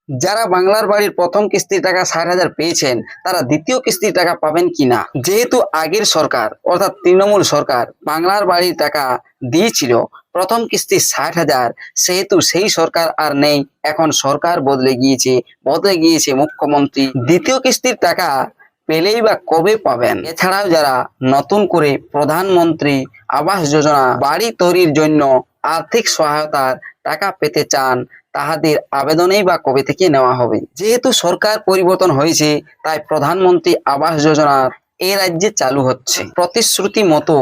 যারা বাংলার বাড়ির প্রথম কিস্তির টাকা ৬০,০০০ পেয়েছেন তারা দ্বিতীয় কিস্তির টাকা পাবেন কিনা। যেহেতু আগের সরকার অর্থাৎ তৃণমূল সরকার বাংলার বাড়ির টাকা দিয়েছিল প্রথম কিস্তি ৬০,০০০, সেহেতু সেই সরকার আর নেই। এখন সরকার বদলে গিয়েছে মুখ্যমন্ত্রী। দ্বিতীয় কিস্তির টাকা পেলেই বা কবে পাবেন? এছাড়াও যারা নতুন করে প্রধানমন্ত্রী আবাস যোজনা বাড়ি তৈরির জন্য আর্থিক সহায়তার টাকা পেতে চান, তাহাদের আবেদনেই বা কবে থেকে নেওয়া হবে? যেহেতু সরকার পরিবর্তন হয়েছে, তাই প্রধানমন্ত্রী আবাস যোজনা এ রাজ্যে চালু হচ্ছে। প্রতিশ্রুতি মতো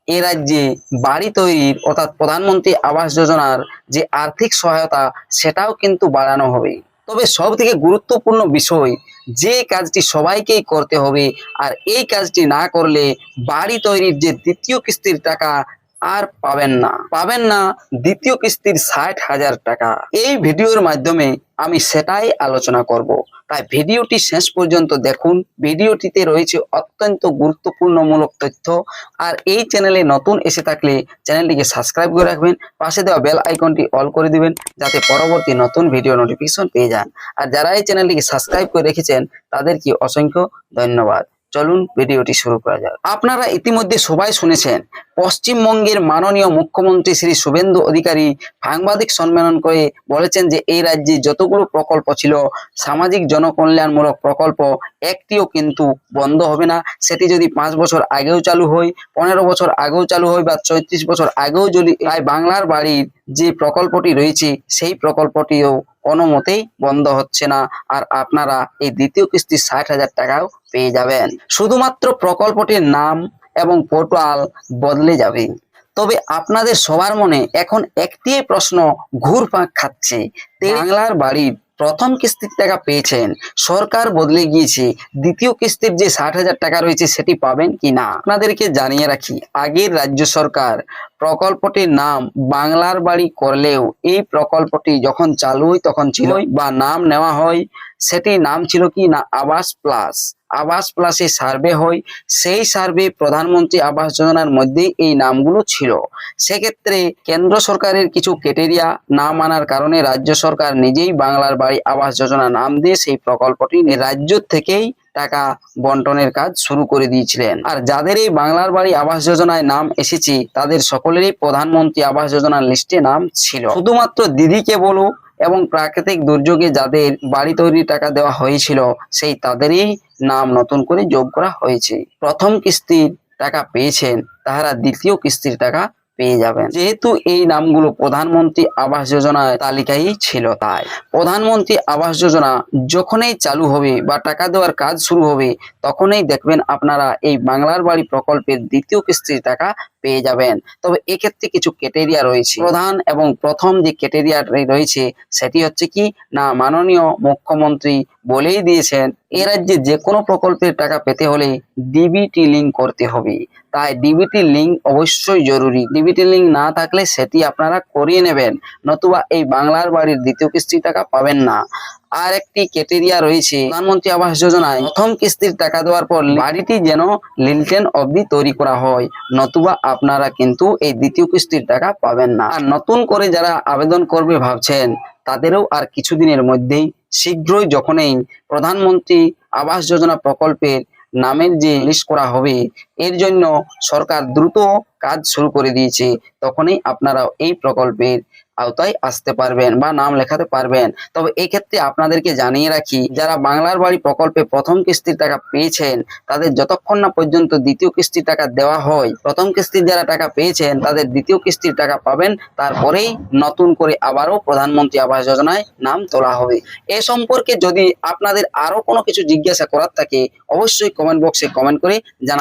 এ রাজ্যে বাড়ি তৈরির অর্থাৎ প্রধানমন্ত্রী আবাস যোজনার যে আর্থিক সহায়তা সেটাও কিন্তু বাড়ানো হবে। তবে সব থেকে গুরুত্বপূর্ণ বিষয়, যে কাজটি সবাইকেই করতে হবে, আর এই কাজটি না করলে বাড়ি তৈরির যে দ্বিতীয় কিস্তির টাকা আর পাবেন না দ্বিতীয় কিস্তির ৬০,০০০ টাকা। এই ভিডিওর মাধ্যমে আমি সেটাই আলোচনা করব, তাই ভিডিওটি শেষ পর্যন্ত দেখুন। ভিডিওটিতে রয়েছে অত্যন্ত গুরুত্বপূর্ণমূলক তথ্য। আর এই চ্যানেলে নতুন এসে থাকলে চ্যানেলটিকে সাবস্ক্রাইব করে রাখবেন, পাশে দেওয়া বেল আইকনটি অল করে দিবেন যাতে পরবর্তী নতুন ভিডিও নোটিফিকেশন পেয়ে যান। আর যারা এই চ্যানেলটিকে সাবস্ক্রাইব করে রেখেছেন তাদেরকে অসংখ্য ধন্যবাদ। চলুন ভিডিওটি শুরু করা যাক। আপনারা ইতিমধ্যে সবাই শুনেছেন, পশ্চিমবঙ্গের মাননীয় মুখ্যমন্ত্রী শ্রী শুভেন্দু অধিকারী সাংবাদিক সম্মেলন করে বলেছেন যে এই রাজ্যে যতগুলো প্রকল্প ছিল, সামাজিক জনকল্যাণমূলক প্রকল্প, একটিও কিন্তু বন্ধ হবে না। সেটি যদি 5 বছর আগেও চালু হয়, 15 বছর আগেও চালু হয় বা 34 বছর আগেও যদি, তাই বাংলার বাড়ির যে প্রকল্পটি রয়েছে সেই প্রকল্পটিও কোনো মতেই বন্ধ হচ্ছে না। আর আপনারা এই দ্বিতীয় কিস্তি ৬০,০০০ টাকাও পেয়ে যাবেন। শুধুমাত্র প্রকল্পটির নাম এবং পোর্টাল বদলে যাবে। তবে আপনাদের সবার মনে এখন একটি প্রশ্ন ঘুরপাক খাচ্ছে, বাংলার বাড়ির প্রথম কিস্তির টাকা পেয়েছেন, সরকার বদলে গিয়েছে, দ্বিতীয় কিস্তির যে ৬০,০০০ টাকা রয়েছে সেটি পাবেন কিনা। আপনাদেরকে জানিয়ে রাখি, আগের রাজ্য সরকার প্রকল্পটির নাম বাংলার বাড়ি করলেও এই প্রকল্পটি যখন চালু হয় তখন ছিল বা নাম নেওয়া হয়, সেটি নাম ছিল কি না আবাস প্লাসে সার্ভে হয়। সেই সার্ভে প্রধানমন্ত্রী আবাস যোজনার মধ্যেই এই নামগুলো ছিল। সেক্ষেত্রে কেন্দ্র সরকারের কিছু ক্রাইটেরিয়া না মানার কারণে রাজ্য সরকার নিজেই বাংলার বাড়ি আবাস যোজনা নাম দিয়ে সেই প্রকল্পটি রাজ্য থেকেই টাকা বন্টনের কাজ শুরু করে দিয়েছিলেন। আর যাদের এই বাংলার বাড়ি আবাস যোজনায় নাম এসেছে তাদের সকলেরই প্রধানমন্ত্রী আবাস যোজনার লিস্টে নাম ছিল। শুধুমাত্র দিদিকে বলো এবং প্রাকৃতিক দুর্যোগে যাদের বাড়ি তৈরির টাকা দেওয়া হয়েছিল সেই তাদেরই নাম নতুন করে যোগ করা হয়েছে। প্রথম কিস্তির টাকা পেয়েছেন তাহারা দ্বিতীয় কিস্তির টাকা পেয়ে যাবেন। যেহেতু এই নামগুলো প্রধানমন্ত্রী আবাস যোজনার তালিকায় ছিল, তাই প্রধানমন্ত্রী আবাস যোজনা যখনই চালু হবে বা টাকা দেওয়ার কাজ শুরু হবে তখনই দেখবেন আপনারা এই বাংলার বাড়ি প্রকল্পের দ্বিতীয় কিস্তির টাকা পেয়ে যাবেন। তবে এক্ষেত্রে কিছু ক্রাইটেরিয়া রয়েছে। প্রধান এবং প্রথম যে ক্রাইটেরিয়া রয়েছে সেটি হচ্ছে কি না, মাননীয় মুখ্যমন্ত্রী বলেই দিয়েছেন এ রাজ্যে যে কোনো প্রকল্পের টাকা পেতে হলে ডিবিটি লিঙ্ক করতে হবে। তাই ডিবিটি লিঙ্ক অবশ্যই জরুরি। ডিবিটি লিঙ্ক না থাকলে সেটি আপনারা করিয়ে নেবেন, নতুবা এই বাংলার বাড়ির দ্বিতীয় কিস্তির টাকা পাবেন না। আর একটি ক্রাইটেরিয়া রয়েছে, প্রধানমন্ত্রী আবাস যোজনায় প্রথম কিস্তির টাকা দেওয়ার পর বাড়িটি যেন লিলটেন অবধি তৈরি করা হয়, নতুবা আপনারা কিন্তু এই দ্বিতীয় কিস্তির টাকা পাবেন না। আর নতুন করে যারা আবেদন করবে ভাবছেন তাদেরও আর কিছুদিনের মধ্যেই শীঘ্রই যখনই প্রধানমন্ত্রী আবাস যোজনা প্রকল্পের নামের যে লিস্ট করা হবে, এর জন্য সরকার দ্রুত কাজ শুরু করে দিয়েছে, তখনই আপনারা এই প্রকল্পের আওতায় আসতে পারবেন বা নাম লেখাতে পারবেন। তবে এই ক্ষেত্রে আপনাদেরকে জানিয়ে রাখি, যারা বাংলার বাড়ি প্রকল্পে প্রথম কিস্তির টাকা পেয়েছেন তাদের যতক্ষণ না পর্যন্ত দ্বিতীয় কিস্তির টাকা দেওয়া হয়, প্রথম কিস্তির যারা টাকা পেয়েছেন তাদের দ্বিতীয় কিস্তির টাকা পাবেন, তারপরেই নতুন করে আবারও প্রধানমন্ত্রী আবাস যোজনায় নাম তোলা হবে। এ সম্পর্কে যদি আপনাদের আরো কোনো কিছু জিজ্ঞাসা করার থাকে অবশ্যই কমেন্ট বক্সে কমেন্ট করে জানাবেন।